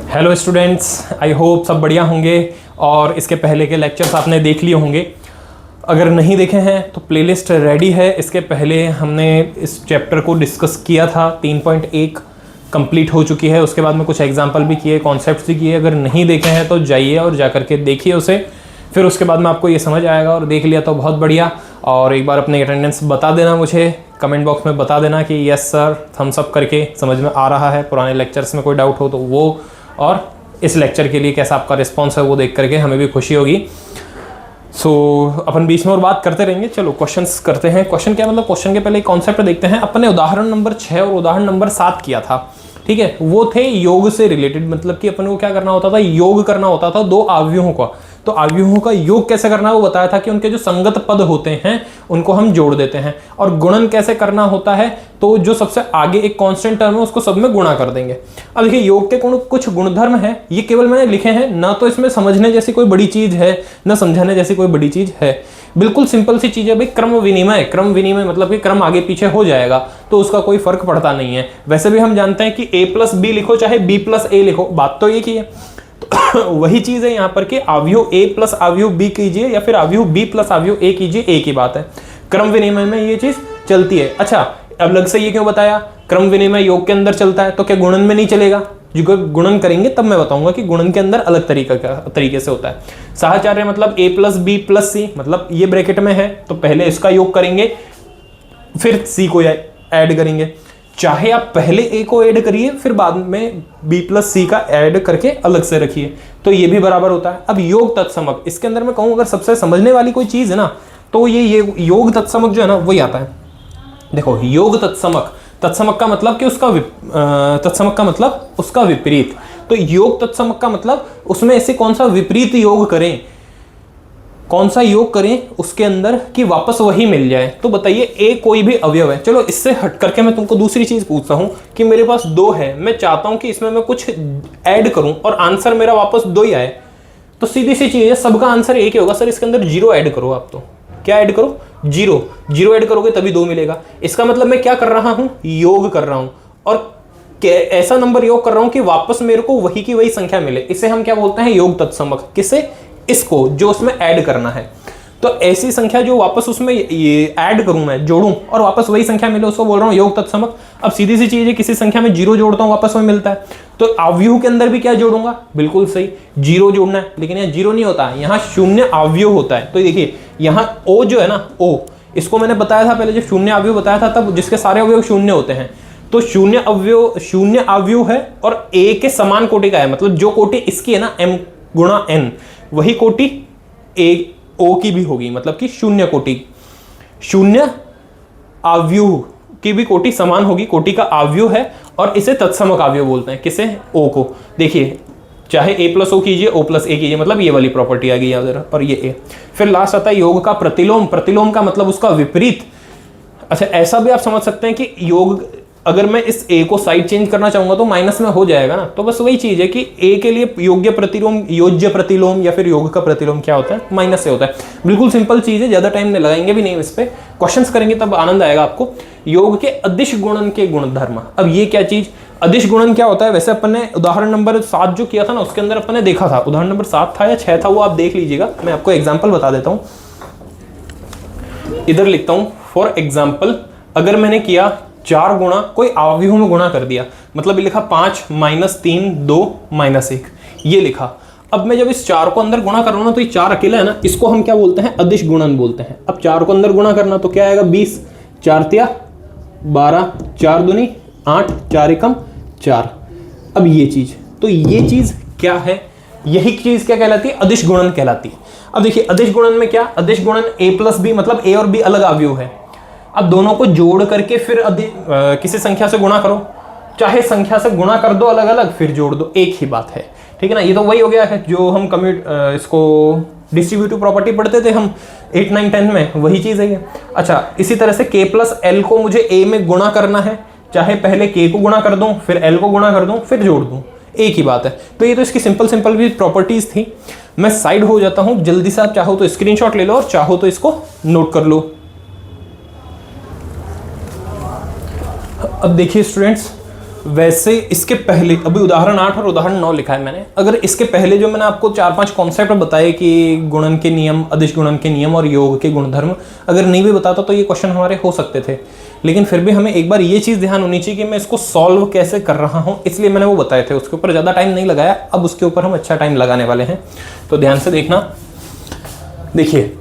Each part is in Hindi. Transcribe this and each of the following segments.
हेलो स्टूडेंट्स, आई होप सब बढ़िया होंगे और इसके पहले के लेक्चर्स आपने देख लिए होंगे। अगर नहीं देखे हैं तो प्लेलिस्ट रेडी है। इसके पहले हमने इस चैप्टर को डिस्कस किया था, 3.1 कंप्लीट हो चुकी है। उसके बाद में कुछ एग्जांपल भी किए, कॉन्सेप्ट्स भी किए। अगर नहीं देखे हैं तो जाइए और जा करके देखिए उसे, फिर उसके बाद में आपको ये समझ आएगा। और देख लिया तो बहुत बढ़िया। और एक बार अपनी अटेंडेंस बता देना, मुझे कमेंट बॉक्स में बता देना कि यस सर थम्स अप करके समझ में आ रहा है। पुराने लेक्चर्स में कोई डाउट हो तो वो, और इस लेक्चर के लिए कैसा आपका रिस्पॉन्स है वो देख करके हमें भी खुशी होगी। अपन बीच में और बात करते रहेंगे। चलो क्वेश्चंस करते हैं। क्वेश्चन क्या मतलब, क्वेश्चन के पहले कॉन्सेप्ट देखते हैं। अपने उदाहरण नंबर 6 और उदाहरण नंबर 7 किया था, ठीक है। वो थे योग से रिलेटेड, मतलब कि अपन को क्या करना होता था, योग करना होता था दो अवयवों का। तो अवयवों का योग कैसे करना है वो बताया था कि उनके जो संगत पद होते हैं उनको हम जोड़ देते हैं। और गुणन कैसे करना होता है, तो जो सबसे आगे एक कांस्टेंट टर्म है उसको सब में गुणा कर देंगे। अब देखिए योग के कुछ गुणधर्म है, ये केवल मैंने लिखे हैं, ना तो इसमें समझने जैसी कोई बड़ी चीज है ना समझाने जैसी कोई बड़ी चीज है। बिल्कुल सिंपल सी चीज है भाई, क्रम विनिमय। क्रम विनिमय मतलब कि क्रम आगे पीछे हो जाएगा तो उसका कोई फर्क पड़ता नहीं है। वैसे भी हम जानते हैं कि a+b लिखो चाहे b+a लिखो, बात तो एक ही है। तो वही चीज है यहाँ पर कि अवयव a प्लस अवयव b कीजिए या फिर अवयव b प्लस अवयव a कीजिए, एक ही बात है। क्रम विनिमय में ये चीज चलती है। अच्छा, अब अलग से ये क्यों बताया, क्रम विनिमय योग के अंदर चलता है तो क्या गुणन में नहीं चलेगा? जो गुणन करेंगे तब मैं बताऊंगा कि गुणन के अंदर अलग तरीके से होता है। साहचर्य मतलब a+b+c, मतलब ये ब्रैकेट में है तो पहले इसका योग करेंगे फिर c को ऐड करेंगे। चाहे आप पहले a को ऐड करिए फिर बाद में b+c का ऐड करके अलग से रखिए, तो ये भी बराबर होता है। अब योग तत्समक, इसके अंदर मैं कहूं अगर सबसे समझने वाली कोई चीज है ना तो ये योग तत्समक जो है ना वही आता है। देखो योग तत्समक, तत्समक का मतलब कि उसका तत्समक का मतलब उसका विपरीत। तो योग तत्समक का मतलब उसमें ऐसे कौन सा विपरीत योग करें, कौन सा योग करें उसके अंदर कि वापस वही मिल जाए। तो बताइए ए कोई भी अवयव है। चलो इससे हट करके मैं तुमको दूसरी चीज पूछता हूं कि मेरे पास 2 है, मैं चाहता हूं कि इसमें मैं कुछ ऐड करूं और आंसर मेरा वापस 2 ही आए, तो सीधी सी चीज है, सबका आंसर एक ही होगा। सर इसके अंदर 0 ऐड करो, आप तो क्या ऐड करो, 0 ऐड करोगे तभी 2 मिलेगा। इसका मतलब मैं क्या कर रहा हूं, योग कर रहा हूं और ऐसा नंबर योग कर रहा हूं कि वापस मेरे को वही की वही संख्या मिले। इसे हम क्या बोलते हैं, योग तत्समक। किसे, इसको जो उसमें ऐड करना है। तो ऐसी संख्या जो वापस उसमें ये ऐड करूं, मैं जोड़ूं और वापस वही संख्या मिले, उसको बोल रहा हूं योग तत्समक। अब सीधी सी चीज है, किसी संख्या में 0 जोड़ता हूं वापस वही मिलता है, तो अवयव के अंदर भी क्या जोड़ूंगा, बिल्कुल सही 0 जोड़ना है। लेकिन यहाँ 0 नहीं होता, यहाँ शून्य अवयव होता है। तो देखिए यहाँ ओ जो है ना, ओ, इसको मैंने बताया था पहले जब शून्य अवयव बताया था तब, जिसके सारे अवयव शून्य होते हैं। तो शून्य अवयव है और ए के समान कोटि का है, मतलब जो कोटि इसकी है ना m गुणा n, वही कोटि ए ओ की भी होगी, मतलब कि शून्य कोटि, शून्य अवयव की भी कोटि समान होगी, कोटि का अवयव है और इसे तत्समक अवयव बोलते हैं। किसे, ओ को। देखिए चाहे a+o कीजिए o+a कीजिए, मतलब ये वाली प्रॉपर्टी आ गई इधर, और ये a। फिर लास्ट आता है योग का प्रतिलोम। प्रतिलोम का मतलब उसका विपरीत। अच्छा ऐसा भी आप समझ सकते हैं कि योग, अगर मैं इस a को साइड चेंज करना चाहूंगा तो माइनस में हो जाएगा ना। तो बस वही चीज है कि a के लिए योग्य प्रतिलोम, योज्य प्रतिलोम या फिर योग का प्रतिलोम क्या होता है, माइनस से होता है। बिल्कुल सिंपल चीज है, ज्यादा टाइम लगाएंगे भी नहीं इस पे, क्वेश्चंस करेंगे तब आनंद आएगा आपको। योग के अदिश गुणन के गुणधर्म। अब ये क्या चीज, अदिश गुणन क्या होता है? वैसे अपन ने उदाहरण नंबर 7 जो किया था ना उसके अंदर अपन ने देखा था, उदाहरण नंबर 7 था या 6 था वो आप देख लीजिएगा। मैं आपको एग्जाम्पल बता देता हूं, इधर लिखता हूं। फॉर एग्जाम्पल अगर मैंने किया 4 गुणा, कोई अवयव में गुणा कर दिया, मतलब ये लिखा 5 -3 2 -1, ये लिखा। अब मैं जब इस 4 को अंदर गुणा कर रहा हूं ना, तो ये 4 अकेला है ना, इसको हम क्या बोलते हैं, अदिश गुणन बोलते हैं। अब 4 को अंदर गुणा करना तो क्या आएगा, 20, 4 तिया 12, 4 दूनी 8, 4 एकम 4। अब ये चीज, तो ये चीज क्या है, यही चीज क्या कहलाती है, अदिश गुणन कहलाती है। अब देखिए अदिश गुणन में क्या, अदिश गुणन a+b, मतलब a और b अलग अवयव है। अब दोनों को जोड़ करके फिर किसी संख्या से गुणा करो, चाहे संख्या से गुणा कर दो अलग अलग फिर जोड़ दो, एक ही बात है, ठीक है ना। ये तो वही हो गया है जो हम इसको डिस्ट्रीब्यूटिव प्रॉपर्टी पढ़ते थे हम 8, 9, 10 में, वही चीज है ये। अच्छा इसी तरह से k+l को मुझे a में गुणा करना है, चाहे पहले k को गुणा कर दूं फिर l को गुणा कर दूं फिर जोड़ दूं, एक ही बात है। तो ये तो इसकी सिंपल भी प्रॉपर्टीज थी। मैं साइड हो जाता हूं जल्दी से, आप चाहो तो स्क्रीनशॉट ले लो और चाहो तो इसको नोट कर लो। अब देखिए स्टूडेंट्स, वैसे इसके पहले अभी उदाहरण 8 और उदाहरण 9 लिखा है मैंने, अगर इसके पहले जो मैंने आपको 4-5 कॉन्सेप्ट बताए कि गुणन के नियम, अदिश गुणन के नियम और योग के गुणधर्म, अगर नहीं भी बताता तो ये क्वेश्चन हमारे हो सकते थे। लेकिन फिर भी हमें एक बार ये चीज़ ध्यान होनी चाहिए कि मैं इसको सॉल्व कैसे कर रहा हूँ, इसलिए मैंने वो बताए थे। उसके ऊपर ज़्यादा टाइम नहीं लगाया, अब उसके ऊपर हम अच्छा टाइम लगाने वाले हैं, तो ध्यान से देखना। देखिए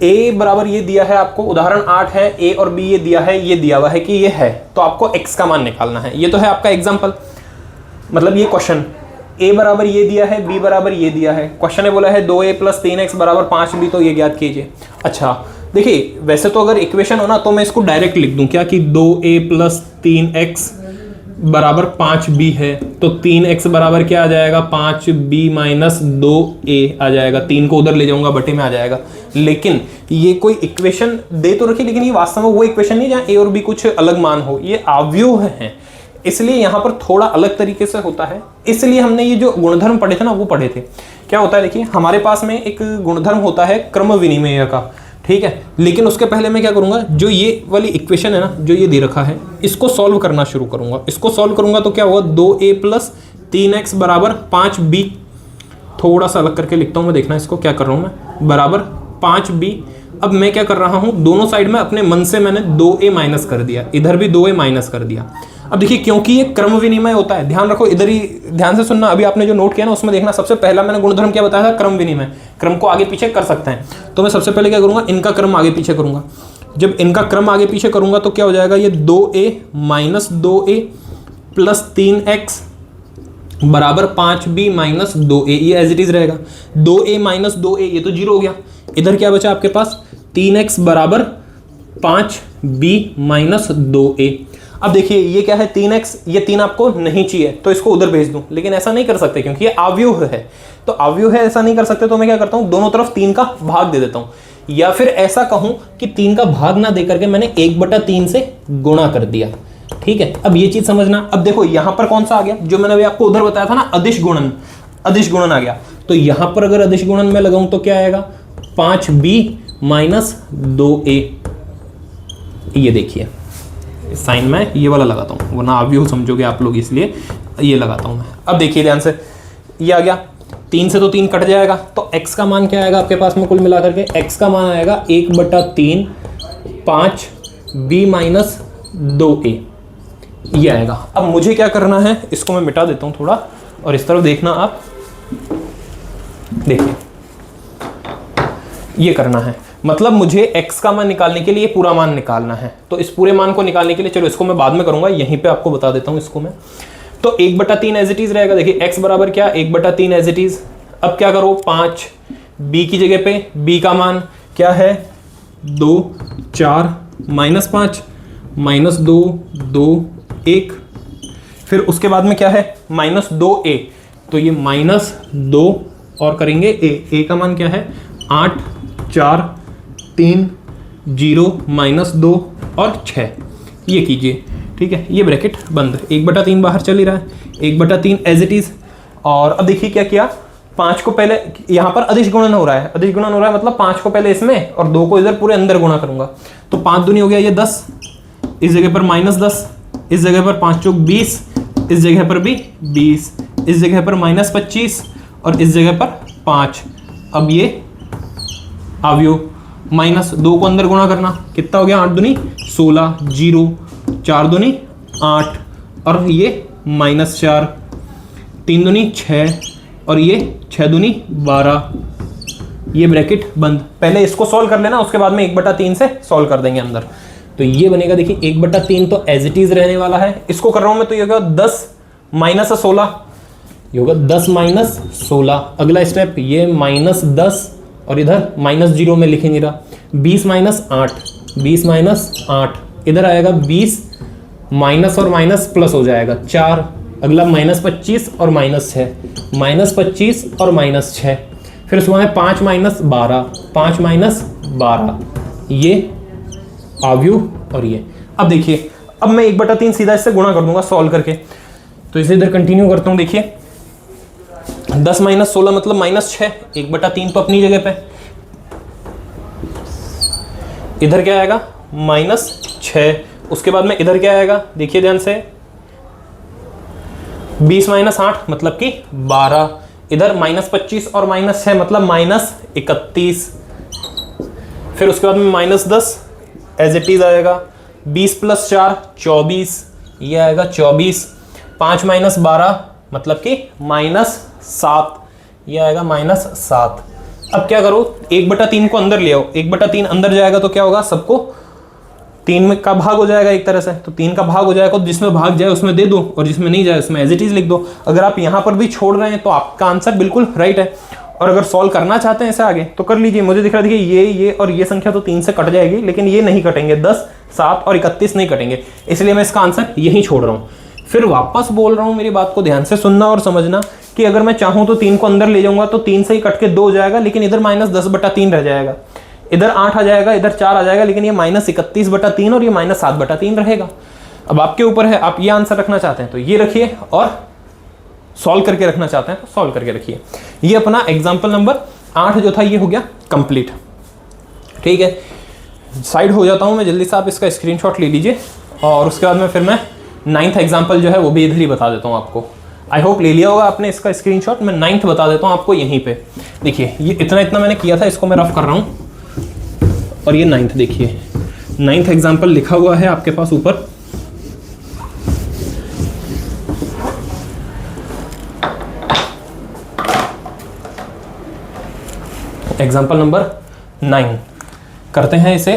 a बराबर ये दिया है आपको, उदाहरण 8 है, a और b ये दिया है, ये दिया हुआ है कि ये है, तो आपको x का मान निकालना है। ये तो है आपका एग्जाम्पल, मतलब ये क्वेश्चन। a बराबर ये दिया है, b बराबर ये दिया है, क्वेश्चन ने बोला है 2a + 3x बराबर 5b, तो ये ज्ञात कीजिए। अच्छा देखिए, वैसे तो अगर इक्वेशन हो ना तो मैं इसको डायरेक्ट लिख दूं क्या कि 2a + 3x बराबर 5b है, तो 3x बराबर क्या आ जाएगा, 5b - 2a आ जाएगा। 3 को उधर ले जाऊंगा, बटे में आ जाएगा। लेकिन ये कोई इक्वेशन दे तो रखी, लेकिन ये वास्तव में वो इक्वेशन नहीं जहाँ a और b कुछ अलग मान हो, ये अवयव है, इसलिए यहाँ पर थोड़ा अलग तरीके से होता है। इसलिए हमने ये जो गुणधर्म पढ़े थे ना वो पढ़े थे। क्या होता है देखिए, हमारे पास में एक गुणधर्म होता है क्रम विनिमय का, ठीक है। लेकिन उसके पहले मैं क्या करूंगा, जो ये वाली इक्वेशन है ना, जो ये दे रखा है, इसको सॉल्व करना शुरू करूंगा। इसको सॉल्व करूंगा तो क्या होगा, 2a + 3x बराबर 5b, थोड़ा सा अलग करके लिखता हूं मैं, देखना इसको क्या कर रहा हूं मैं, बराबर 5b। अब मैं क्या कर रहा हूं, दोनों साइड में अपने मन से मैंने 2a माइनस कर दिया, इधर भी 2a माइनस कर दिया। अब देखिए, क्योंकि ये क्रम विनिमय होता है, ध्यान रखो, इधर ही ध्यान से सुनना। अभी आपने जो नोट किया ना उसमें देखना, सबसे पहला मैंने गुणधर्म क्या बताया था, क्रम विनिमय। क्रम को आगे पीछे कर सकते हैं, तो मैं सबसे पहले क्या करूंगा, इनका क्रम आगे पीछे करूंगा। जब इनका क्रम आगे पीछे करूंगा तो क्या हो जाएगा, ये 2a - 2a + 3x बराबर 5b - 2a, ये एज इट इज रहेगा। 2a - 2a ये तो 0 हो गया। इधर क्या बचा आपके पास, 3x बराबर 5b - 2a। अब देखिए ये क्या है, 3x, ये 3 आपको नहीं चाहिए तो इसको उधर भेज दूं, लेकिन ऐसा नहीं कर सकते क्योंकि ये अवयव है। तो अवयव है, ऐसा नहीं कर सकते, तो मैं क्या करता हूं, दोनों तरफ 3 का भाग दे देता हूं। या फिर ऐसा कहूं कि 3 का भाग ना दे करके मैंने 1/3 से गुणा कर दिया, ठीक है। अब ये चीज समझना। अब देखो यहां पर कौन सा आ गया, जो मैंने अभी आपको उधर बताया था ना, अदिश गुणन, अदिश गुणन आ गया। तो यहां पर अगर अदिश गुणन में लगाऊं तो क्या आएगा, 5b - 2a। ये देखिए साइन में ये वाला लगाता हूँ, वरना अवयव समझोगे आप लोग, इसलिए ये लगाता हूँ मैं। अब देखिए ध्यान से, ये आ गया, 3 से तो 3 कट जाएगा, तो x का मान क्या आएगा आपके पास में, कुल मिलाकर के x का मान आएगा 1/3 5b - 2a, ये आएगा। अब मुझे क्या करना है, इसको मैं मिटा देता हूँ थोड़ा, और इस तरफ देखना आप, देखिए ये करना है, मतलब मुझे x का मान निकालने के लिए पूरा मान निकालना है। तो इस पूरे मान को निकालने के लिए, चलो इसको मैं बाद में करूंगा, यहीं पे आपको बता देता हूं इसको मैं। तो 1/3 एज इट इज रहेगा। देखिए x बराबर क्या, 1/3 एज इट इज। अब क्या करो, 5 b की जगह पे b का मान क्या है, 2 4 -5 -2 2 1, फिर उसके बाद में क्या है, -2a, तो ये -2 और करेंगे a का मान क्या है, 8 4 3 0 -2 और 6, ये कीजिए, ठीक है। ये ब्रैकेट बंद, 1/3 बाहर चल ही रहा है, 1/3 एज इट इज। और अब देखिए क्या किया, 5 को पहले, यहाँ पर अदिश गुणन हो रहा है, अदिश गुणन हो रहा है मतलब 5 को पहले इसमें और 2 को इधर पूरे अंदर गुणा करूंगा, तो 5 दूनी हो गया ये 10, इस जगह पर -10, इस जगह पर 5 चौक 20, इस जगह पर भी 20, इस जगह पर -25 और इस जगह पर 5। अब ये अवयव, -2 को अंदर गुणा करना, कितना हो गया, 8 दूनी 16, 0 4 दूनी 8 और ये -4, 3 दूनी 6 और ये 6 दूनी 12, ये ब्रैकेट बंद। पहले इसको सॉल्व कर लेना, उसके बाद में 1/3 से सॉल्व कर देंगे अंदर। तो ये बनेगा, देखिए 1/3 तो एज इट इज रहने वाला है, इसको कर रहा हूं मैं, तो ये होगा 10 - 16, ये होगा 10 - 16। अगला स्टेप, ये -10 और इधर -0 में लिखे नहीं रहा, 20 - 8, 20 - 8, इधर आएगा 20, माइनस और माइनस प्लस हो जाएगा 4, अगला -25 और -6, -25 और -6, फिर उसके बाद 5 - 12, 5 - 12, ये अवयव और ये। अब देखिए, अब मैं 1/3 सीधा इससे गुणा कर दूंगा सॉल्व करके, तो इसे इधर कंटिन्यू करता हूं। देखिए 10 - 16 मतलब -6, 1/3 तो अपनी जगह पे, इधर क्या आएगा -6, उसके बाद में इधर क्या आएगा, देखिए ध्यान से 20 माइनस 8 मतलब कि 12, इधर -25 और -6 मतलब -31, फिर उसके बाद में -10 एज इट इज आएगा, 20 + 4 24, ये आएगा 24, 5 - 12 मतलब कि -7, ये आएगा -7। अब क्या करो, 1/3 को अंदर ले आओ, 1/3 अंदर जाएगा तो क्या होगा, सबको 3 में का भाग हो जाएगा एक तरह से, तो 3 का भाग हो जाएगा, तो जिसमें भाग जाए उसमें दे दो और जिसमें नहीं जाए उसमें एज इट इज लिख दो। अगर आप यहाँ पर भी छोड़ रहे हैं तो आपका आंसर बिल्कुल राइट है। और अगर सॉल्व करना चाहते हैं ऐसे आगे तो कर लीजिए। मुझे दिख रहा है देखिए ये और ये संख्या तो 3 से कट जाएगी, लेकिन ये नहीं कटेंगे, 10, 7 और 31 नहीं कटेंगे, इसलिए मैं इसका आंसर यहीं छोड़ रहा हूँ। फिर वापस बोल रहा हूँ, मेरी बात को ध्यान से सुनना और समझना कि अगर मैं चाहूँ तो 3 को अंदर ले जाऊंगा तो 3 से ही कट के 2 हो जाएगा, लेकिन इधर -10/3 रह जाएगा, इधर 8 आ जाएगा, इधर 4 आ जाएगा, लेकिन ये -31/3 और ये -7/3 रहेगा। अब आपके ऊपर है, आप ये आंसर रखना चाहते हैं तो ये रखिए, और सॉल्व करके रखना चाहते हैं तो सॉल्व करके रखिए। ये अपना एग्जाम्पल नंबर 8 जो था ये हो गया कंप्लीट। ठीक है, साइड हो जाता हूँ मैं जल्दी से, आप इसका स्क्रीनशॉट ले लीजिए और उसके बाद में फिर मैं 9th एग्जाम्पल जो है वो भी इधर ही बता देता हूँ आपको। आई होप ले लिया होगा आपने इसका स्क्रीनशॉट। मैं 9th बता देता हूँ आपको यहीं पे। देखिए ये इतना मैंने किया था, इसको मैं रफ कर रहा हूँ, और ये 9th देखिए, 9th एग्जाम्पल लिखा हुआ है आपके पास ऊपर। एग्जाम्पल नंबर 9 करते हैं इसे।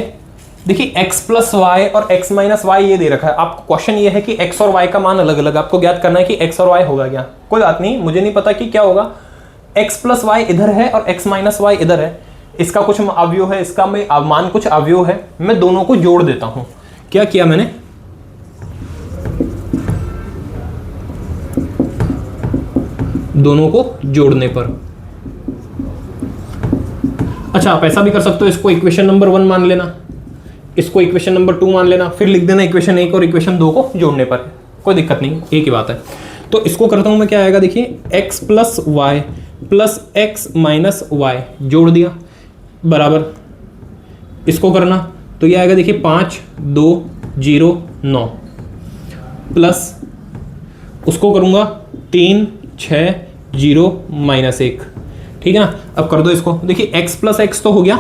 देखिए x + y और x - y ये दे रखा है आपको। क्वेश्चन ये है कि x और y का मान अलग अलग, आपको ज्ञात करना है कि x और y होगा क्या। कोई बात नहीं, मुझे नहीं पता कि क्या होगा। x + y इधर है और x - y इधर है, इसका कुछ अवयव है, इसका मान कुछ अवयव है, मैं दोनों को जोड़ देता हूं। क्या किया मैंने, दोनों को जोड़ने पर, अच्छा आप ऐसा भी कर सकते हो, इसको इक्वेशन नंबर 1 मान लेना, इसको इक्वेशन नंबर 2 मान लेना, फिर लिख देना इक्वेशन 1 और इक्वेशन 2 को जोड़ने पर, कोई दिक्कत नहीं, एक ही बात है। तो इसको करता हूं मैं, क्या आएगा देखिए, x + y + x - y जोड़ दिया बराबर, इसको करना तो ये आएगा देखिए 5 2 0 9 प्लस उसको करूंगा 3 6 0 -1। ठीक है ना। अब कर दो इसको, देखिए x + x तो हो गया,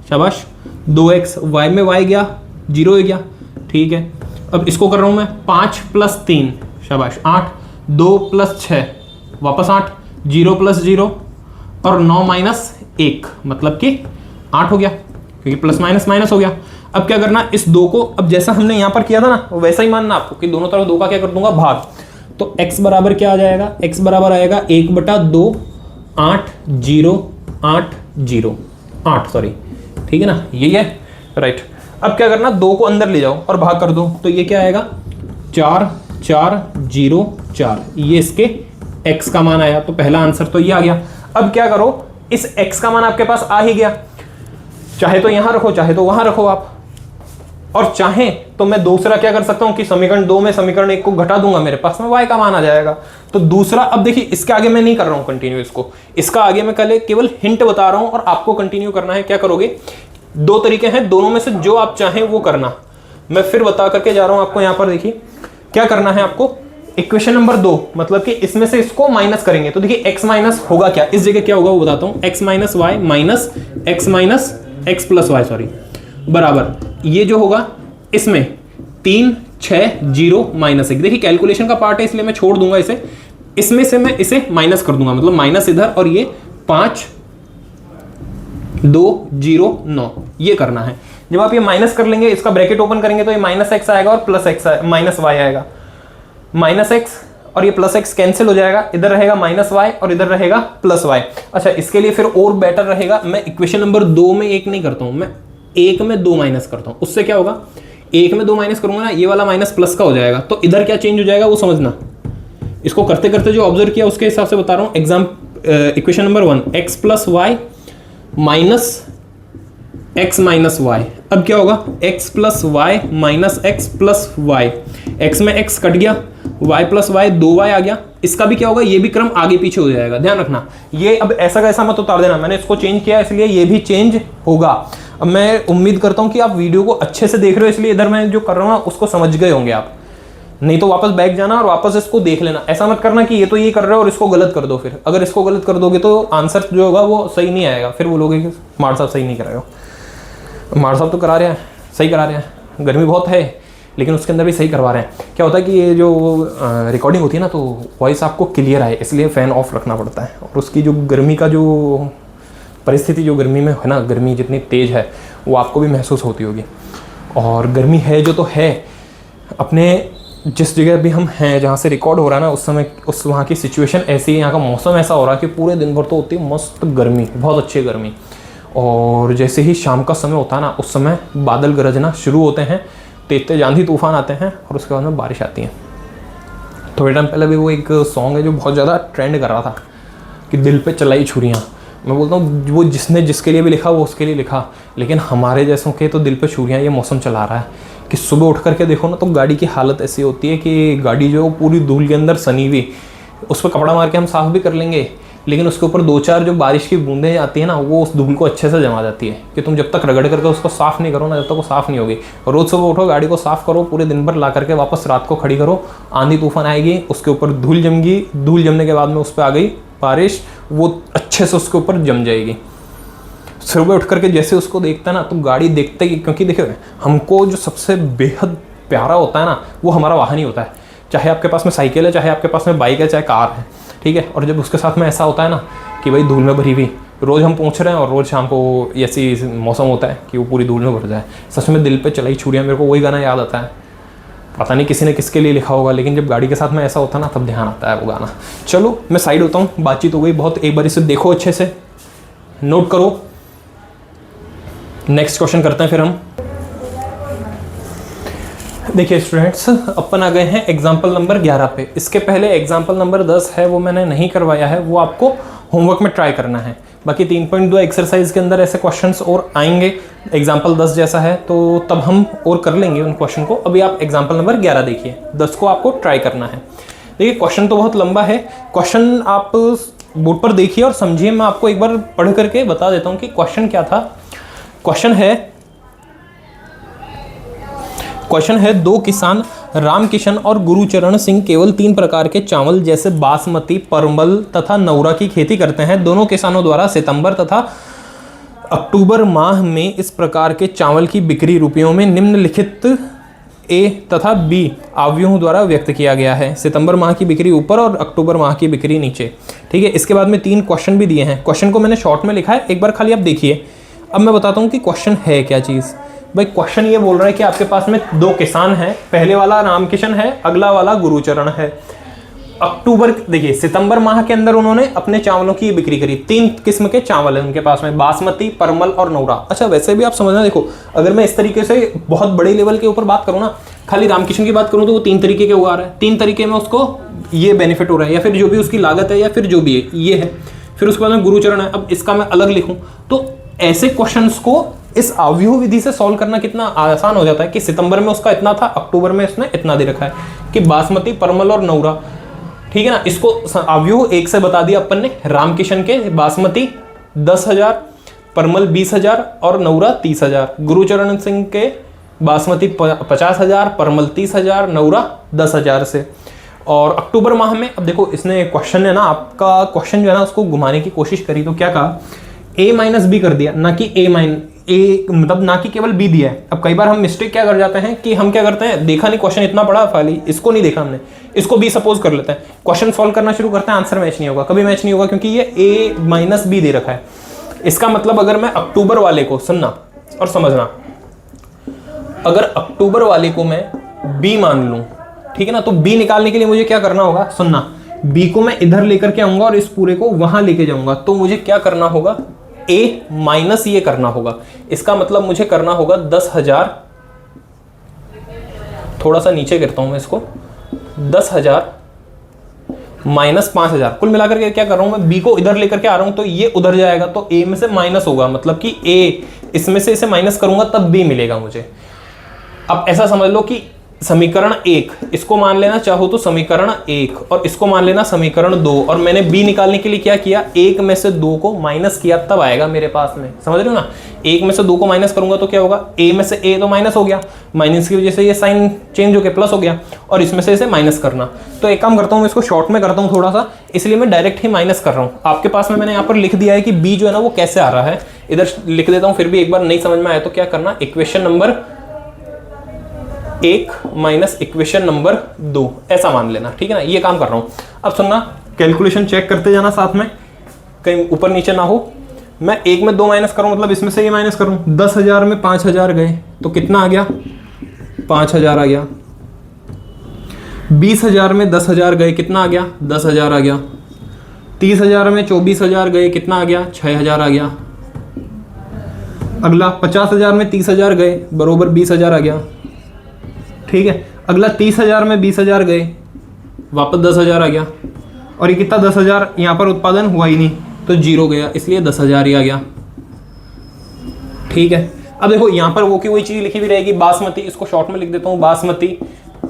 शाबाश, 2x, y में y गया 0 हो गया। ठीक है, अब इसको कर रहा हूं मैं 5 + 3, शाबाश 8, 2 + 6 वापस 8, 0 + 0 और 9 - 1 मतलब कि 8 हो गया, क्योंकि प्लस माइनस माइनस हो गया। अब क्या करना, इस 2 को, अब जैसा हमने यहां पर किया था ना वैसा ही मानना आपको कि दोनों तरफ 2 का क्या कर दूंगा, भाग। तो x बराबर क्या आ जाएगा, x बराबर आएगा 1/2 8 0 8 0 8, सॉरी, ठीक है ना, यही है, राइट। अब क्या करना, 2 को अंदर ले जाओ और भाग कर दो, तो ये क्या आएगा 4 4 0 4, ये इसके x का मान आया। तो पहला आंसर तो ये आ गया। अब क्या करो, इस x का मान आपके पास आ ही गया, चाहे तो यहां रखो चाहे तो वहां रखो आप, और चाहे तो मैं दूसरा क्या कर सकता हूं कि समीकरण 2 में समीकरण 1 को घटा दूंगा, मेरे पास में y का मान आ जाएगा। तो दूसरा, अब देखिए इसके आगे मैं नहीं कर रहा हूं कंटिन्यू इसको, इसका आगे मैं केवल हिंट बता रहा हूं और आपको कंटिन्यू करना है। क्या करोगे, 2 तरीके हैं, दोनों में से जो आप चाहें वो करना। मैं फिर बता करके जा रहा हूं आपको। यहां पर देखिए क्या करना है आपको, इक्वेशन नंबर 2 मतलब कि इसमें से इसको माइनस करेंगे। तो देखिए x माइनस होगा क्या, इस जगह क्या होगा वो बताता हूं, x - y minus x + y, sorry, बराबर ये जो होगा इसमें 3 6 0 -1। देखिए कैलकुलेशन का पार्ट है इसलिए मैं छोड़ दूंगा इसे, इसमें से मैं इसे माइनस कर दूंगा, मतलब माइनस इधर, और ये 5 2 0 9, ये करना है। जब आप ये माइनस कर लेंगे, इसका ब्रैकेट ओपन करेंगे तो ये -x आएगा और +x -y आएगा, -x और ये +x कैंसिल हो जाएगा, इधर रहेगा -y और इधर रहेगा +y। अच्छा, इसके लिए फिर और बेटर रहेगा, मैं इक्वेशन नंबर 2 में 1 नहीं करता हूं, मैं 1 में 2 माइनस करता हूं। उससे क्या होगा, 1 में 2 माइनस करूंगा ना, ये वाला माइनस प्लस का हो जाएगा, तो इधर क्या चेंज हो जाएगा वो समझना। इसको करते करते जो ऑब्जर्व किया उसके हिसाब से बता रहा हूं। Equation number 1, x + y minus x - y। अब क्या होगा, x + y minus x + y, x में x कट गया, y + y 2y आ गया। इसका भी क्या होगा, ये भी क्रम आगे पीछे हो जाएगा, ध्यान रखना। ये अब ऐसा कैसा मत उतार देना, मैंने इसको चेंज किया इसलिए ये भी चेंज होगा। अब मैं उम्मीद करता हूं कि आप वीडियो को अच्छे से देख रहे हो, इसलिए इधर मैं जो कर रहा हूं उसको समझ गए होंगे आप। नहीं तो वापस बैक जाना और वापस इसको देख लेना। ऐसा मत करना कि ये तो ये कर रहे हो और इसको गलत कर दो। फिर अगर इसको गलत कर दोगे तो आंसर जो होगा वो सही नहीं आएगा, फिर बोलोगे कि मार साहब सही नहीं कर रहे हो। मार साहब तो करा रहे हैं, सही करा रहे हैं, गर्मी बहुत है लेकिन उसके अंदर भी सही करवा रहे हैं। क्या होता है कि ये जो रिकॉर्डिंग होती है ना, तो वॉइस आपको क्लियर आए इसलिए फ़ैन ऑफ रखना पड़ता है। और उसकी जो गर्मी का जो परिस्थिति जो गर्मी में है ना, गर्मी जितनी तेज़ है वो आपको भी महसूस होती होगी। और गर्मी है जो तो है, अपने जिस जगह भी हम हैं जहाँ से रिकॉर्ड हो रहा है ना, उस समय उस वहाँ की सिचुएशन ऐसी है, यहाँ का मौसम ऐसा हो रहा है कि पूरे दिन भर तो होती है मस्त गर्मी, बहुत अच्छी गर्मी। और जैसे ही शाम का समय होता है ना, उस समय बादल गरजना शुरू होते हैं, तेज आंधी तूफान आते हैं और उसके बाद में बारिश आती है। थोड़े टाइम पहले भी वो एक सॉन्ग है जो बहुत ज़्यादा ट्रेंड कर रहा था कि दिल पे चलाई छुरियाँ। मैं बोलता हूँ वो जिसने जिसके लिए भी लिखा वो उसके लिए लिखा, लेकिन हमारे जैसों के तो दिल पे छुरियाँ ये मौसम चला रहा है कि सुबह उठ करके देखो ना तो गाड़ी की हालत ऐसी होती है कि गाड़ी जो पूरी धूल के अंदर सनी हुई, उस पर कपड़ा मार के हम साफ़ भी कर लेंगे लेकिन उसके ऊपर 2-4 जो बारिश की बूंदें आती है ना, वो उस धूल को अच्छे से जमा जाती है कि तुम जब तक रगड़ करके उसको साफ़ नहीं करो ना, जब तक वो साफ़ नहीं होगी। रोज़ सुबह उठो, गाड़ी को साफ़ करो, पूरे दिन भर ला करके वापस रात को खड़ी करो, आंधी तूफान आएगी, उसके ऊपर धूल जमेगी, धूल जमने के बाद में उस पर आ गई बारिश, वो अच्छे से उसके ऊपर जम जाएगी। सुबह उठ करके जैसे उसको देखता है ना, तो गाड़ी देखते ही, क्योंकि देखिए हमको जो सबसे बेहद प्यारा होता है ना, वो हमारा वाहन ही होता है। चाहे आपके पास में साइकिल है, चाहे आपके पास में बाइक है, चाहे कार है, ठीक है। और जब उसके साथ में ऐसा होता है ना कि भाई धूल में भरी हुई, रोज़ हम पहुँच रहे हैं और रोज़ शाम को ऐसी मौसम होता है कि वो पूरी धूल में भर जाए, सच में दिल पे चलाई छुरियाँ, मेरे को वही गाना याद आता है। पता नहीं किसी ने किसके लिए लिखा होगा, लेकिन जब गाड़ी के साथ में ऐसा होता है ना, तब ध्यान आता है वो गाना। चलो मैं साइड होता हूँ, बातचीत हो गई बहुत, एक बार इसे देखो अच्छे से, नोट करो। नेक्स्ट क्वेश्चन करते हैं फिर हम। देखिए स्टूडेंट्स, अपन आ गए हैं एग्जाम्पल नंबर 11 पे। इसके पहले एग्जाम्पल नंबर 10 है वो मैंने नहीं करवाया है, वो आपको होमवर्क में ट्राई करना है। बाकी 3.2 एक्सरसाइज के अंदर ऐसे क्वेश्चंस और आएंगे, एग्जाम्पल 10 जैसा है तो तब हम और कर लेंगे उन क्वेश्चन को। अभी आप एग्जाम्पल नंबर 11 देखिए, 10 को आपको ट्राई करना है। देखिए क्वेश्चन तो बहुत लंबा है, क्वेश्चन आप बोर्ड पर देखिए और समझिए। मैं आपको एक बार पढ़ करके बता देता हूँ कि क्वेश्चन क्या था। क्वेश्चन है 2 किसान रामकिशन और गुरुचरण सिंह केवल 3 प्रकार के चावल जैसे बासमती, परमल तथा नौरा की खेती करते हैं। दोनों किसानों द्वारा सितंबर तथा अक्टूबर माह में इस प्रकार के चावल की बिक्री रुपयों में निम्नलिखित ए तथा बी आव्यूहों द्वारा व्यक्त किया गया है। सितंबर माह की बिक्री ऊपर और अक्टूबर माह की बिक्री नीचे, ठीक है। इसके बाद में 3 क्वेश्चन भी दिए हैं। क्वेश्चन को मैंने शॉर्ट में लिखा है, एक बार खाली आप देखिए। अब मैं बताता हूँ कि क्वेश्चन है क्या चीज़। भाई क्वेश्चन ये बोल रहा है कि आपके पास में 2 किसान हैं, पहले वाला रामकिशन है, अगला वाला गुरुचरण है। अक्टूबर, देखिए सितंबर माह के अंदर उन्होंने अपने चावलों की बिक्री करी। 3 किस्म के चावल है उनके पास में, बासमती, परमल और नौरा। अच्छा वैसे भी आप समझना, देखो अगर मैं इस तरीके से बहुत बड़े लेवल के ऊपर बात करूँ ना, खाली रामकिशन की बात करूँ तो वो 3 तरीके के उगा रहा है, 3 तरीके में उसको ये बेनिफिट हो रहा है, या फिर जो भी उसकी लागत है या फिर जो भी है ये है। फिर उसके बाद में गुरुचरण है, अब इसका मैं अलग लिखूँ तो ऐसे क्वेश्चंस को इस आव्यूह विधि से सॉल्व करना कितना आसान हो जाता है कि सितंबर में उसका इतना था, अक्टूबर में इसने इतना दे रखा है कि बासमती, परमल और नौरा, ठीक है ना। इसको आव्यूह 1 से बता दिया अपन ने। रामकिशन के बासमती 10,000, परमल 20,000 और नौरा 30,000। गुरुचरण सिंह के बासमती 50,000, परमल 30,000, नौरा 10,000 से। और अक्टूबर माह में, अब देखो इसने क्वेश्चन है ना, आपका क्वेश्चन जो है ना उसको घुमाने की कोशिश करी, तो क्या कहा, A माइनस बी कर दिया, ना कि मतलब ना कि केवल बी दिया है। अब कई बार हम मिस्टेक क्या कर जाते हैं कि हम क्या करते हैं, देखा नहीं क्वेश्चन, इतना बड़ा खाली इसको नहीं देखा हमने, इसको बी सपोज कर लेते हैं, क्वेश्चन सॉल्व करना शुरू करते हैं, आंसर मैच नहीं होगा, कभी मैच नहीं होगा क्योंकि ये A माइनस बी दे रखा है। इसका मतलब अगर मैं अक्टूबर वाले को, सुनना और समझना, अगर अक्टूबर वाले को मैं बी मान लूं, ठीक है ना, तो बी निकालने के लिए मुझे क्या करना होगा, सुनना, बी को मैं इधर लेकर के आऊंगा और इस पूरे को वहां लेके जाऊंगा, तो मुझे क्या करना होगा, A माइनस ये करना होगा। इसका मतलब मुझे करना होगा 10,000, थोड़ा सा नीचे गिरता हूं मैं इसको, 10,000 माइनस 5,000। कुल मिलाकर के क्या कर रहा हूं मैं, B को इधर लेकर के आ रहा हूं तो ये उधर जाएगा, तो A में से माइनस होगा, मतलब कि A इसमें से इसे माइनस करूंगा तब B मिलेगा मुझे। अब ऐसा समझ लो कि समीकरण 1 इसको मान लेना चाहो तो समीकरण 1 और इसको मान लेना समीकरण 2, और मैंने b निकालने के लिए क्या किया, 1 में से 2 को माइनस किया, तब आएगा मेरे पास में, समझ रहे हो ना। 1 में से 2 को माइनस करूंगा तो क्या होगा, a में से a तो माइनस हो गया, माइनस की वजह से ये साइन चेंज हो गया, प्लस हो गया, और इसमें से इसे माइनस करना। तो एक काम करता हूँ, इसको शॉर्ट में करता हूँ थोड़ा सा, इसलिए मैं डायरेक्ट ही माइनस कर रहा हूँ। आपके पास में मैंने यहाँ पर लिख दिया है कि b जो है ना वो कैसे आ रहा है, इधर लिख देता हूँ, फिर भी एक बार नहीं समझ में आया तो क्या करना, equation number 1 minus equation number 2 ऐसा मान लेना, ठीक है ना। ये काम कर रहा हूं। अब सुनना, कैलकुलेशन चेक करते जाना साथ में, कहीं ऊपर नीचे ना हो। मैं 1 में 2 माइनस करूं, मतलब इसमें से ये माइनस करूं, 10,000 में 5,000 गए तो कितना आ गया, 5,000 आ गया। 20,000 में 10,000 गए, कितना आ गया, 10,000 आ गया। 30,000 में 24,000 गए, कितना आ गया, 6,000 आ गया। अगला 50,000 में 30,000 गए, बरोबर 20,000 आ गया, ठीक है। अगला 30,000 में 20,000 गए, वापस 10,000 आ गया, और ये कितना 10,000, यहाँ पर उत्पादन हुआ ही नहीं तो 0 गया, इसलिए 10,000 ही आ गया, ठीक है। अब देखो यहाँ पर वो की वही चीज़ लिखी भी रहेगी, बासमती, इसको शॉर्ट में लिख देता हूँ, बासमती,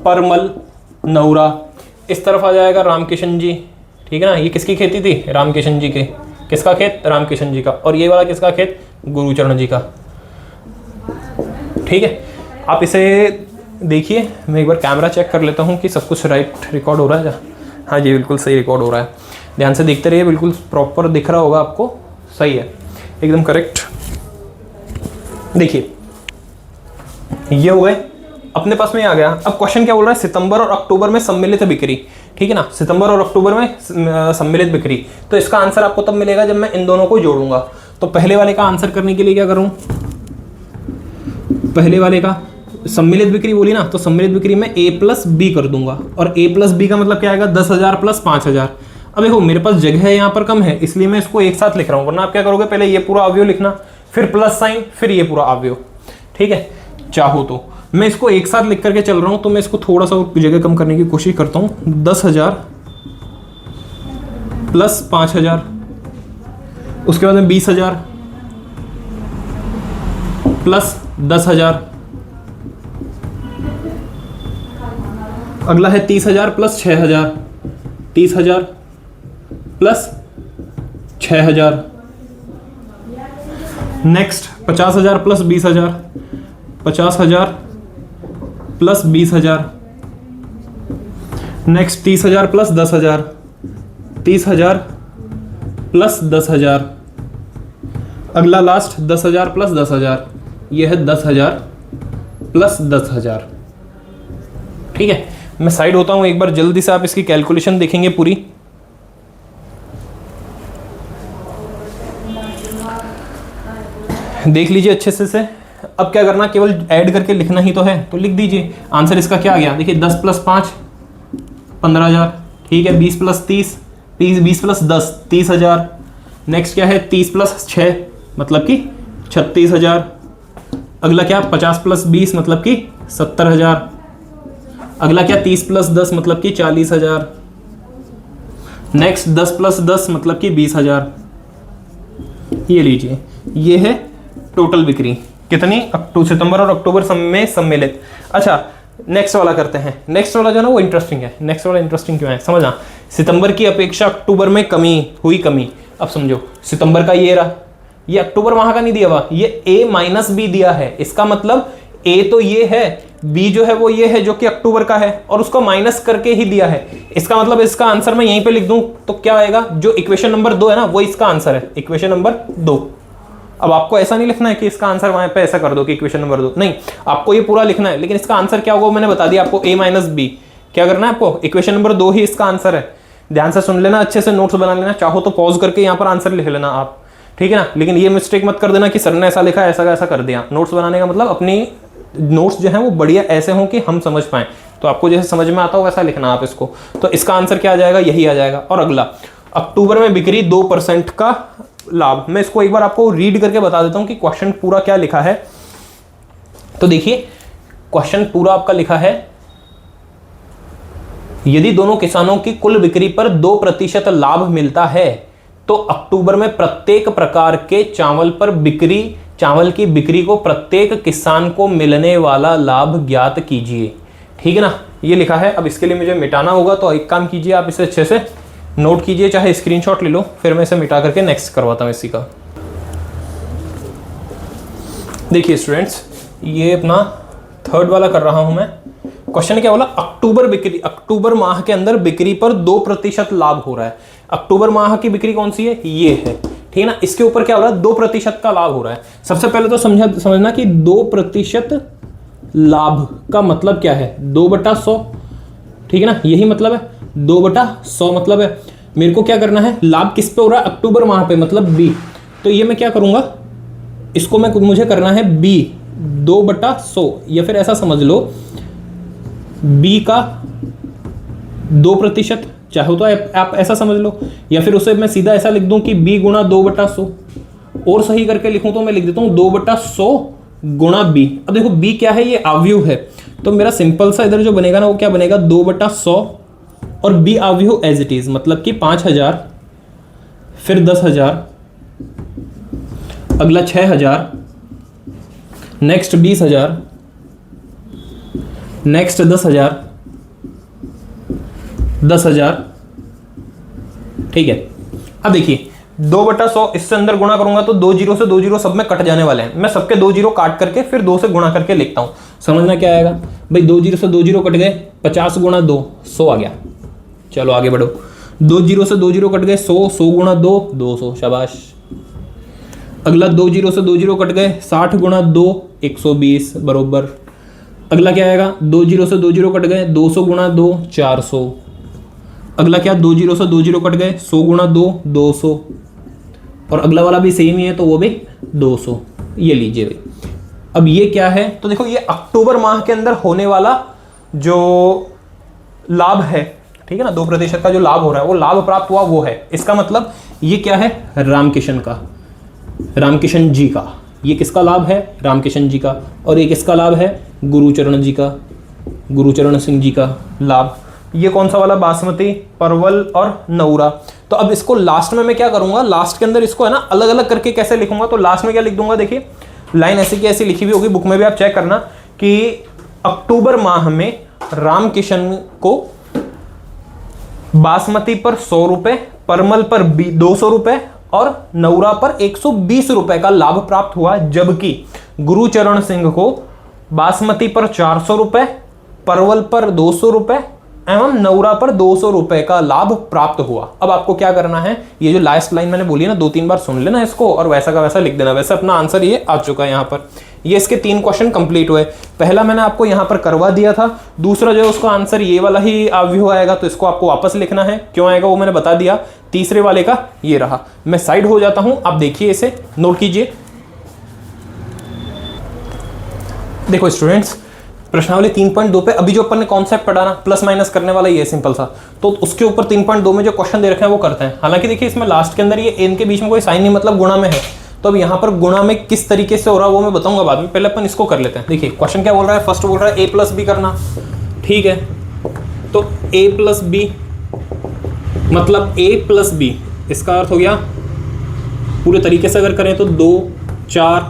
परमल, नौरा। इस तरफ आ जाएगा रामकिशन जी, ठीक है ना। ये किसकी खेती थी, रामकिशन जी के, किसका खेत, रामकिशन जी का, और ये वाला किसका खेत, गुरुचरण जी का, ठीक है। आप इसे देखिए, मैं एक बार कैमरा चेक कर लेता हूँ कि सब कुछ राइट रिकॉर्ड हो रहा है। हाँ जी, बिल्कुल सही रिकॉर्ड हो रहा है, ध्यान से देखते रहिए, बिल्कुल प्रॉपर दिख रहा होगा आपको, सही है, एकदम करेक्ट। देखिए ये हो गए, अपने पास में आ गया। अब क्वेश्चन क्या बोल रहा है, सितंबर और अक्टूबर में सम्मिलित बिक्री, ठीक है ना, सितंबर और अक्टूबर में सम्मिलित बिक्री। तो इसका आंसर आपको तब मिलेगा जब मैं इन दोनों को जोड़ूंगा। तो पहले वाले का आंसर करने के लिए क्या करूं, पहले वाले का सम्मिलित बिक्री बोली ना, तो सम्मिलित बिक्री में a प्लस बी कर दूंगा, और a प्लस बी का मतलब क्या आएगा, 10,000 प्लस 5,000। अब देखो मेरे पास जगह है यहाँ पर कम है, इसलिए मैं इसको एक साथ लिख रहा हूँ, वरना आप क्या करोगे, पहले ये पूरा अवयव लिखना, फिर प्लस साइन, फिर ये पूरा अवयव, ठीक है। चाहो तो मैं इसको एक साथ लिख करके चल रहा हूँ, तो मैं इसको थोड़ा सा जगह कम करने की कोशिश करता हूँ। 10,000 प्लस 5,000, उसके बाद में 20,000 प्लस 10,000, अगला है 30,000 plus 6,000, 30,000 plus 6,000। Next 50,000 plus 20,000, 50,000 plus 20,000। Next 30,000 plus 10,000, 30,000 plus 10,000। अगला लास्ट 10,000 प्लस 10,000, यह है 10,000 प्लस 10,000, ठीक है। मैं साइड होता हूं, एक बार जल्दी से आप इसकी कैलकुलेशन देखेंगे पूरी। देख लीजिए अच्छे से अब क्या करना, केवल ऐड करके लिखना ही तो है, तो लिख दीजिए। आंसर इसका क्या आ गया, देखिए 10 प्लस 5 15,000, ठीक है। 20 प्लस 30, 20 प्लस 10 30,000। नेक्स्ट क्या है, 30 प्लस 6 मतलब कि 36,000। अगला क्या, 50 प्लस 20 मतलब कि 70,000। अगला क्या, 30 प्लस 10 मतलब कि 40,000। नेक्स्ट 10 प्लस 10 मतलब कि 20,000। ये लीजिए, ये है टोटल बिक्री कितनी, सितंबर और अक्टूबर में सम्मिलित। अच्छा नेक्स्ट वाला करते हैं। नेक्स्ट वाला जो ना वो इंटरेस्टिंग है। नेक्स्ट वाला इंटरेस्टिंग क्यों है, समझना। सितंबर की अपेक्षा अक्टूबर में कमी हुई, कमी। अब समझो, सितंबर का ये रहा, ये अक्टूबर वहां का नहीं दिया हुआ, ये a माइनस बी दिया है। इसका मतलब a तो ये है, b जो है वो ये है जो कि अक्टूबर का है, और उसको माइनस करके ही दिया है। इसका मतलब इसका आंसर मैं यहीं पे लिख दूं तो क्या आएगा, जो इक्वेशन नंबर 2 है ना वो इसका आंसर है, इक्वेशन नंबर 2। अब आपको ऐसा नहीं लिखना है कि इसका आंसर वहां पे ऐसा कर दो कि इक्वेशन नंबर 2, नहीं, आपको ये पूरा लिखना है। लेकिन इसका आंसर क्या होगा मैंने बता दिया आपको, a माइनस बी। क्या करना है आपको, इक्वेशन नंबर 2 ही इसका आंसर है। ध्यान से सुन लेना, अच्छे से नोट्स बना लेना, चाहो तो पॉज करके यहाँ पर आंसर लिख लेना आप, ठीक है ना। लेकिन ये मिस्टेक मत कर देना कि सर ने ऐसा लिखा, ऐसा कर दिया। नोट्स बनाने का मतलब अपनी नोट्स जो है वो बढ़िया ऐसे हों कि हम समझ पाएं, तो आपको जैसे समझ में आता हो वैसा लिखना आप इसको। तो इसका आंसर क्या आ जाएगा, यही आ जाएगा। और अगला, अक्टूबर में बिक्री 2% का लाभ। मैं इसको एक बार आपको रीड करके बता देता हूं कि क्वेश्चन पूरा क्या लिखा है। तो देखिए क्वेश्चन पूरा आपका लिखा है, यदि दोनों किसानों की कुल बिक्री पर 2% लाभ मिलता है तो अक्टूबर में प्रत्येक प्रकार के चावल की बिक्री को प्रत्येक किसान को मिलने वाला लाभ ज्ञात कीजिए। ठीक है ना, ये लिखा है। अब इसके लिए मुझे मिटाना होगा, तो एक काम कीजिए, आप इसे अच्छे से नोट कीजिए, चाहे स्क्रीनशॉट ले लो, फिर मैं इसे मिटा करके नेक्स्ट करवाता हूँ इसी का। देखिए स्टूडेंट्स, ये अपना थर्ड वाला कर रहा हूं मैं। क्वेश्चन क्या बोला, अक्टूबर बिक्री, अक्टूबर माह के अंदर बिक्री पर 2% लाभ हो रहा है। अक्टूबर माह की बिक्री कौन सी है, ये है, ठीक है ना। इसके ऊपर क्या हो रहा है, 2% का लाभ हो रहा है। सबसे पहले तो समझना कि 2% लाभ का मतलब क्या है, 2/100, ठीक है ना, यही मतलब है। 2/100 मतलब है मेरे को क्या करना है, लाभ किस पे हो रहा है, अक्टूबर माह पे, मतलब बी। तो ये मैं क्या करूंगा, इसको मुझे करना है बी 2/100, या फिर ऐसा समझ लो बी का 2%, चाहो तो आप ऐसा समझ लो, या फिर उसे मैं सीधा ऐसा लिख दूं कि बी गुणा 2/100, और सही करके लिखूं तो मैं लिख देता हूं 2/100 गुणा बी। अब देखो बी क्या है, ये अवयव है, तो मेरा सिंपल सा इधर जो बनेगा ना, वो क्या बनेगा, 2/100 और बी अवयव एज इट इज, मतलब कि 5000, फिर 10,000, अगला 6,000, नेक्स्ट 20,000, नेक्स्ट 10,000, 10,000, ठीक है। अब देखिए 2/100 इससे अंदर गुणा करूंगा तो 2 जीरो से 2 जीरो सब में कट जाने वाले हैं। मैं सबके 2 जीरो काट करके फिर 2 से गुणा करके लिखता हूं, समझना क्या आएगा भाई, 2 जीरो से 2 जीरो कट गए, 50 गुणा 2 100 आ गया। चलो आगे बढ़ो, 2 जीरो से 2 जीरो कट गए, 100, 100 गुणा 2 200, शाबाश। अगला 2 जीरो से 2 जीरो कट गए, 60 गुणा 2 120 बरोबर। अगला क्या आएगा, 2 जीरो से 2 जीरो कट गए, 200 गुणा 2 400। अगला क्या, 2 जीरो से 2 जीरो कट गए, 100 गुणा 2 200, और अगला वाला भी सेम ही है तो वो भी 200। ये लीजिए भाई। अब ये क्या है, तो देखो ये अक्टूबर माह के अंदर होने वाला जो लाभ है, ठीक है ना, 2% का जो लाभ हो रहा है, वो लाभ प्राप्त हुआ वो है। इसका मतलब ये क्या है, रामकिशन का, रामकिशन जी का। ये किसका लाभ है, रामकिशन जी का। और ये किसका लाभ है, गुरुचरण जी का, गुरुचरण सिंह जी का लाभ। ये कौन सा वाला, बासमती, परवल और नौरा। तो अब इसको लास्ट में मैं क्या करूंगा, लास्ट के अंदर इसको है ना अलग अलग करके कैसे लिखूंगा, तो लास्ट में क्या लिख दूंगा, देखिए लाइन ऐसी की ऐसी लिखी हुई होगी, बुक में भी आप चेक करना कि अक्टूबर माह में रामकिशन को बासमती पर 100 रुपए, परमल पर 200 रुपए और नौरा पर 120 रुपए का लाभ प्राप्त हुआ, जबकि गुरुचरण सिंह को बासमती पर 400 रुपए, परवल पर 200 रुपए एवं नौरा पर 200 रुपए का लाभ प्राप्त हुआ। अब आपको क्या करना है, ये जो लास्ट लाइन मैंने बोली ना, 2-3 बार सुन लेना इसको और वैसा का वैसा लिख देना। वैसे अपना आंसर ये आ चुका है यहाँ पर। ये इसके 3 क्वेश्चन कंप्लीट हुए। पहला मैंने आपको यहाँ पर करवा दिया था, दूसरा जो है उसका आंसर ये वाला ही अवयव आएगा, तो इसको आपको वापस लिखना है। क्यों आएगा वो मैंने बता दिया। तीसरे वाले का ये रहा। मैं साइड हो जाता हूं, आप देखिए इसे, नोट कीजिए। देखो स्टूडेंट्स, प्रश्नावली 3.2 पे अभी जो अपन ने कॉन्सेप्ट पढ़ा ना, प्लस माइनस करने वाला ये सिंपल सा, तो उसके ऊपर 3.2 में जो क्वेश्चन दे रखे हैं वो करते हैं। हालांकि देखिए इसमें लास्ट के अंदर ये एन के बीच में कोई साइन नहीं, मतलब गुणा में है। तो अब यहाँ पर गुणा में किस तरीके से हो रहा है वो मैं बताऊंगा बाद में, पहले अपन इसको कर लेते हैं। देखिए क्वेश्चन क्या बोल रहा है, फर्स्ट बोल रहा है a प्लस बी करना, ठीक है। तो a प्लस बी मतलब a प्लस बी, इसका अर्थ हो गया पूरे तरीके से अगर करें तो 2 4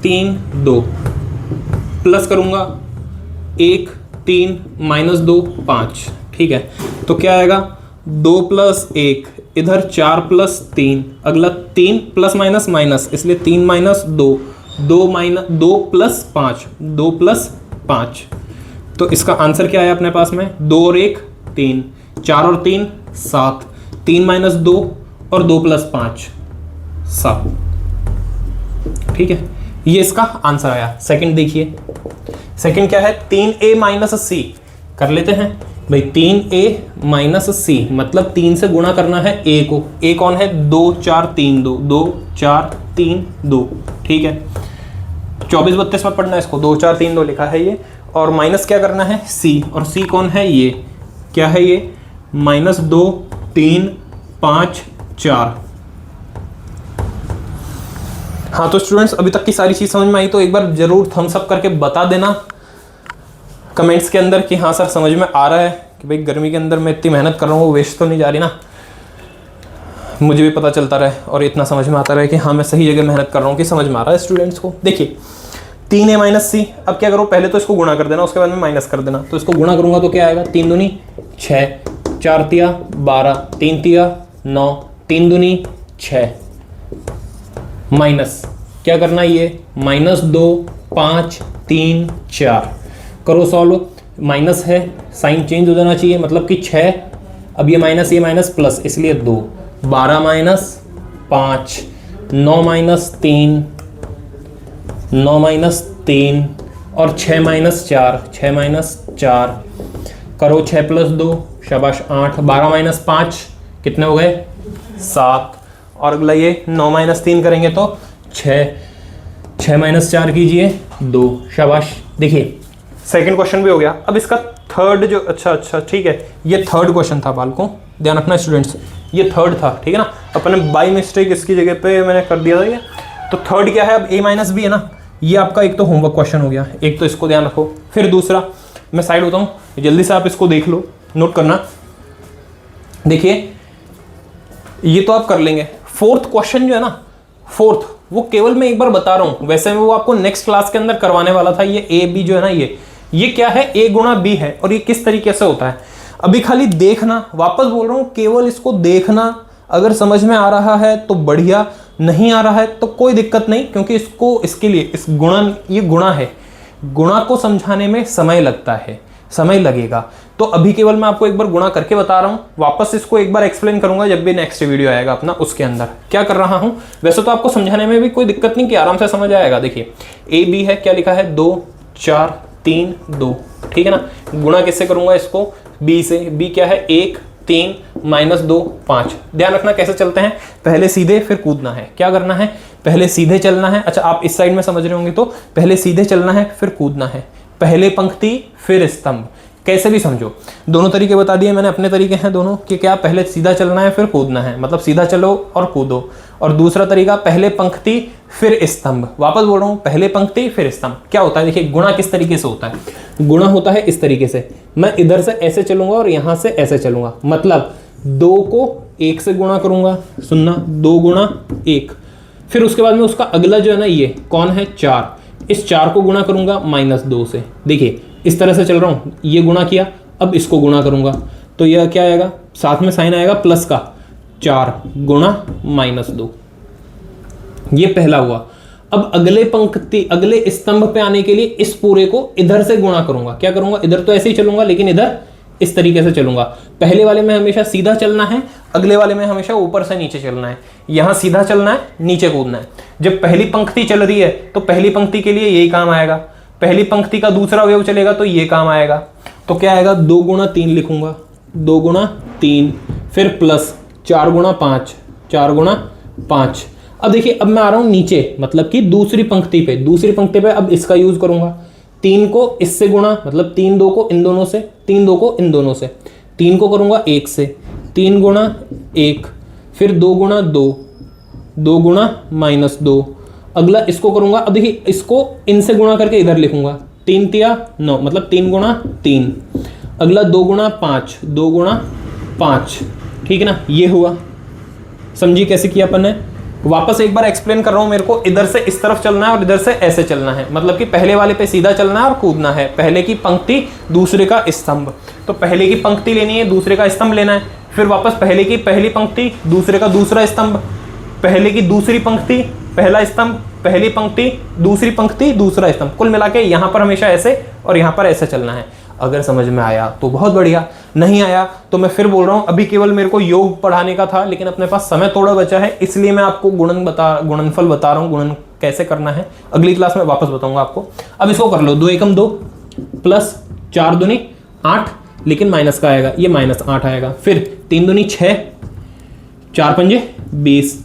3 2, प्लस करूंगा 1 3 माइनस 2 5, ठीक है। तो क्या आएगा, 2 + 1, इधर 4 + 3, अगला 3 प्लस माइनस माइनस, इसलिए 3 - 2, 2 + 5, 2 + 5। तो इसका आंसर क्या है अपने पास में, 2 और 1 3, 4 और 3 7, 3 - 2 और 2 + 5 7, ठीक है। ये इसका आंसर आया। सेकंड देखिए, सेकंड क्या है, 3a - c कर लेते हैं भाई। 3a - c मतलब 3 से गुणा करना है a को। a कौन है, 2 4 3 2, 2 4 3 2, ठीक है। 24 32 में पढ़ना है इसको, 2 4 3 2 लिखा है ये। और माइनस क्या करना है, c, और c कौन है, ये क्या है, ये -2 3 5 4। हाँ तो स्टूडेंट्स, अभी तक की सारी चीज समझ में आई तो एक बार जरूर थम्स अप करके बता देना कमेंट्स के अंदर कि हाँ सर समझ में आ रहा है, कि भाई गर्मी के अंदर मैं इतनी मेहनत कर रहा हूँ वो वेस्ट तो नहीं जा रही ना, मुझे भी पता चलता रहे और इतना समझ में आता रहे कि हाँ मैं सही जगह मेहनत कर रहा हूँ, कि समझ में आ रहा है स्टूडेंट्स को। देखिए 3a माइनस सी। अब क्या करो, पहले तो इसको गुणा कर देना, उसके बाद में माइनस कर देना। तो इसको गुणा करूंगा तो क्या आएगा, 3 दूनी 6, 4 तिया 12, 3 तिया 9, 3 दूनी 6, माइनस क्या करना है, ये -2 5 3 4 करो सॉल्व। माइनस है, साइन चेंज हो जाना चाहिए, मतलब कि 6, अब ये माइनस प्लस, इसलिए 2, 12 माइनस 5, 9 माइनस 3, 9 माइनस 3 और 6 माइनस 4, 6 माइनस 4 करो, 6 प्लस 2 शाबाश 8, 12 माइनस 5 कितने हो गए 7, और अगला ये 9 माइनस 3 करेंगे तो 6, 6 माइनस 4 कीजिए 2, शाबाश। देखिए सेकंड क्वेश्चन भी हो गया। अब इसका थर्ड जो, अच्छा ठीक है, ये थर्ड क्वेश्चन था बालकों, ध्यान रखना स्टूडेंट्स, ये थर्ड था, ठीक है ना। अपन ने बाई मिस्टेक इसकी जगह पे मैंने कर दिया था ये। तो थर्ड क्या है, अब a माइनस बी है ना, ये आपका एक तो होमवर्क क्वेश्चन हो गया, एक तो इसको ध्यान रखो। फिर दूसरा, मैं साइड होता हूँ, जल्दी से आप इसको देख लो, नोट करना। देखिए ये तो आप कर लेंगे। फोर्थ क्वेश्चन जो है ना, फोर्थ, वो केवल मैं एक बार बता रहा हूँ, वैसे मैं वो आपको नेक्स्ट क्लास के अंदर करवाने वाला था। ये ए बी जो है ना, ये क्या है, a गुणा बी है, और ये किस तरीके से होता है अभी खाली देखना। वापस बोल रहा हूँ, केवल इसको देखना, अगर समझ में आ रहा है तो बढ़िया, नहीं आ रहा है तो कोई दिक्कत नहीं, क्योंकि इसको, इसके लिए इस गुणन, ये गुणा है, गुणा को समझाने में समय लगता है, समय लगेगा। तो अभी केवल मैं आपको एक बार गुणा करके बता रहा हूं, वापस इसको एक बार एक्सप्लेन करूंगा जब भी नेक्स्ट वीडियो आएगा अपना, उसके अंदर क्या कर रहा हूं। वैसे तो आपको समझाने में भी कोई दिक्कत नहीं, कि आराम से समझ आएगा। देखिए ए बी है, क्या लिखा है 2 4 3 2, ठीक है ना। गुणा किससे करूंगा इसको, बी से। बी क्या है 1 3 -2 5। ध्यान रखना कैसे चलते हैं, पहले सीधे फिर कूदना है। क्या करना है, पहले सीधे चलना है। अच्छा आप इस साइड में समझ रहे होंगे, तो पहले सीधे चलना है फिर कूदना है, पहले पंक्ति फिर स्तंभ, कैसे भी समझो। दोनों तरीके बता दिए मैंने, अपने तरीके हैं दोनों, कि क्या पहले सीधा चलना है फिर कूदना है, मतलब सीधा चलो और कूदो। और दूसरा तरीका पहले पंक्ति फिर स्तंभ। वापस बोल रहा हूं, पहले पंक्ति फिर स्तंभ। क्या होता है, देखिए गुणा किस तरीके से होता है। गुणा होता है इस तरीके से, मैं इधर से ऐसे चलूंगा और यहां से ऐसे चलूंगा, मतलब 2 को 1 से गुणा करूंगा, सुनना, 2 गुणा 1, फिर उसके बाद में उसका अगला जो है ना, ये कौन है 4, इस 4 को गुणा करूंगा -2 से। देखिए इस तरह से चल रहा हूं, ये गुणा किया, अब इसको गुणा करूंगा तो यह क्या आएगा, साथ में साइन आएगा प्लस का, 4 गुणा -2, ये पहला हुआ। अब अगले पंक्ति, अगले स्तंभ पे आने के लिए इस पूरे को इधर से गुणा करूंगा। क्या करूंगा, इधर तो ऐसे ही चलूंगा, लेकिन इधर इस तरीके से चलूंगा। पहले वाले में हमेशा सीधा चलना है, अगले वाले में हमेशा ऊपर से नीचे चलना है। यहां सीधा चलना है, नीचे कूदना है। जब पहली पंक्ति चल रही है तो पहली पंक्ति के लिए यही काम आएगा, पहली पंक्ति का दूसरा अवयव चलेगा तो ये काम आएगा। तो क्या आएगा, 2 गुणा 3 लिखूंगा, 2 गुणा 3, फिर प्लस 4 गुणा 5, 4 गुणा 5। अब देखिए, अब मैं आ रहा हूं नीचे, मतलब कि दूसरी पंक्ति पे। दूसरी पंक्ति पे अब इसका यूज करूंगा, 3 को इससे गुणा, मतलब 3 2 को इन दोनों से, 3 2 को इन दोनों से, 3 को करूंगा 1 से, 3 गुणा 1, फिर 2 गुणा 2, 2 गुणा -2, अगला इसको करूंगा। अब देखिए इसको इनसे गुणा करके इधर लिखूंगा, 3 तिया 9, मतलब 3 गुणा 3, अगला 2 गुणा 5, 2 गुणा 5, ठीक है ना। ये हुआ, समझी कैसे किया अपन ने। वापस एक बार एक्सप्लेन कर रहा हूं, मेरे को इधर से इस तरफ चलना है और इधर से ऐसे चलना है, मतलब कि पहले वाले पे सीधा चलना है और कूदना है। पहले की पंक्ति दूसरे का स्तंभ, तो पहले की पंक्ति लेनी है, दूसरे का स्तंभ लेना है, फिर वापस पहले की पहली पंक्ति, दूसरे का दूसरा स्तंभ, पहले की दूसरी पंक्ति, पहला स्तंभ, पहली पंक्ति, दूसरी पंक्ति, दूसरा स्तंभ। कुल मिला के यहाँ पर हमेशा ऐसे और यहाँ पर ऐसे चलना है। अगर समझ में आया तो बहुत बढ़िया, नहीं आया तो मैं फिर बोल रहा हूँ, अभी केवल मेरे को योग पढ़ाने का था, लेकिन अपने पास समय थोड़ा बचा है, इसलिए मैं आपको गुणनफल बता रहा हूँ, गुणन कैसे करना है अगली क्लास में वापस बताऊंगा आपको। अब इसको कर लो, 2 एकम 2 प्लस 4 दूनी 8, लेकिन माइनस का आएगा, ये -8 आएगा। फिर 3 दूनी 6, 4 पंजे 20,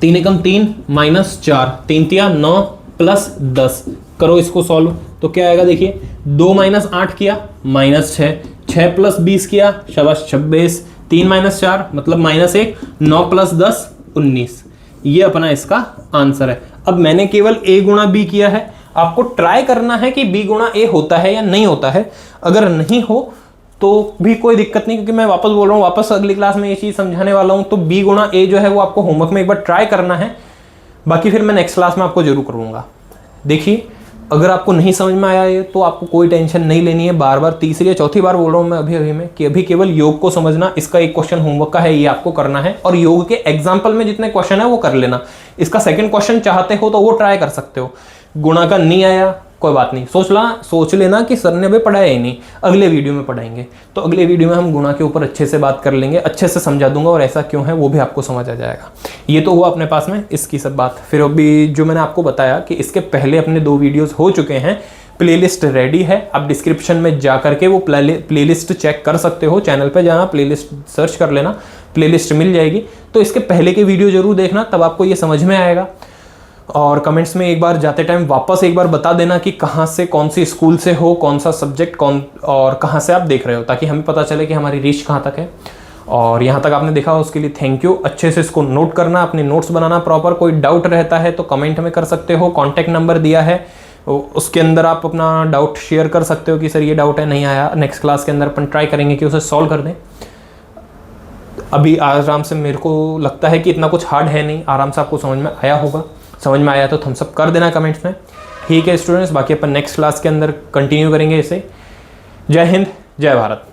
3 एकम 3 -4, 3 तिया 9 प्लस 10। करो इसको सॉल्व, तो क्या आएगा, देखिए 2 - 8 किया -6, 6 प्लस 20 किया, शाबाश 26, 3 - 4 मतलब -1, 9 प्लस 10 19। ये अपना इसका आंसर है। अब मैंने केवल a गुणा b किया है, आपको ट्राई करना है कि b गुणा a होता है या नहीं होता है। अगर नहीं हो तो भी कोई दिक्कत नहीं, क्योंकि मैं वापस बोल रहा हूँ, वापस अगली क्लास में ये चीज़ समझाने वाला हूँ। तो b गुणा a जो है वो आपको होमवर्क में एक बार ट्राई करना है, बाकी फिर मैं नेक्स्ट क्लास में आपको जरूर करूँगा। देखिए अगर आपको नहीं समझ में आया ये तो आपको कोई टेंशन नहीं लेनी है। बार बार तीसरी या चौथी बार बोल रहा हूँ मैं अभी में कि अभी केवल योग को समझना, इसका एक क्वेश्चन होमवर्क का है, ये आपको करना है, और योग के एग्जाम्पल में जितने क्वेश्चन है वो कर लेना। इसका सेकंड क्वेश्चन चाहते हो तो वो ट्राई कर सकते हो। गुणा का नहीं आया कोई बात नहीं, सोच लेना कि सर ने अभी पढ़ाया ही नहीं, अगले वीडियो में पढ़ाएंगे। तो अगले वीडियो में हम गुणा के ऊपर अच्छे से बात कर लेंगे, अच्छे से समझा दूंगा और ऐसा क्यों है वो भी आपको समझ आ जाएगा। ये तो हुआ अपने पास में इसकी सब बात। फिर अभी जो मैंने आपको बताया कि इसके पहले अपने 2 वीडियोस हो चुके हैं, प्लेलिस्ट रेडी है, आप डिस्क्रिप्शन में जा करके वो प्लेलिस्ट चेक कर सकते हो। चैनल पे जाना, प्लेलिस्ट सर्च कर लेना, प्लेलिस्ट मिल जाएगी। तो इसके पहले के वीडियो जरूर देखना, तब आपको ये समझ में आएगा। और कमेंट्स में एक बार जाते टाइम वापस एक बार बता देना कि कहाँ से, कौन सी स्कूल से हो, कौन सा सब्जेक्ट कौन और कहाँ से आप देख रहे हो, ताकि हमें पता चले कि हमारी रीच कहाँ तक है। और यहाँ तक आपने देखा उसके लिए थैंक यू। अच्छे से इसको नोट करना, अपने नोट्स बनाना प्रॉपर। कोई डाउट रहता है तो कमेंट में कर सकते हो, कॉन्टैक्ट नंबर दिया है, उसके अंदर आप अपना डाउट शेयर कर सकते हो कि सर ये डाउट है, नहीं आया। नेक्स्ट क्लास के अंदर अपन ट्राई करेंगे कि उसे सॉल्व कर दें। अभी आराम से, मेरे को लगता है कि इतना कुछ हार्ड है नहीं, आराम से आपको समझ में आया होगा। समझ में आया तो थम्स अप कर देना कमेंट्स में। ठीक है स्टूडेंट्स, बाकी अपन नेक्स्ट क्लास के अंदर कंटिन्यू करेंगे इसे। जय हिंद, जय भारत।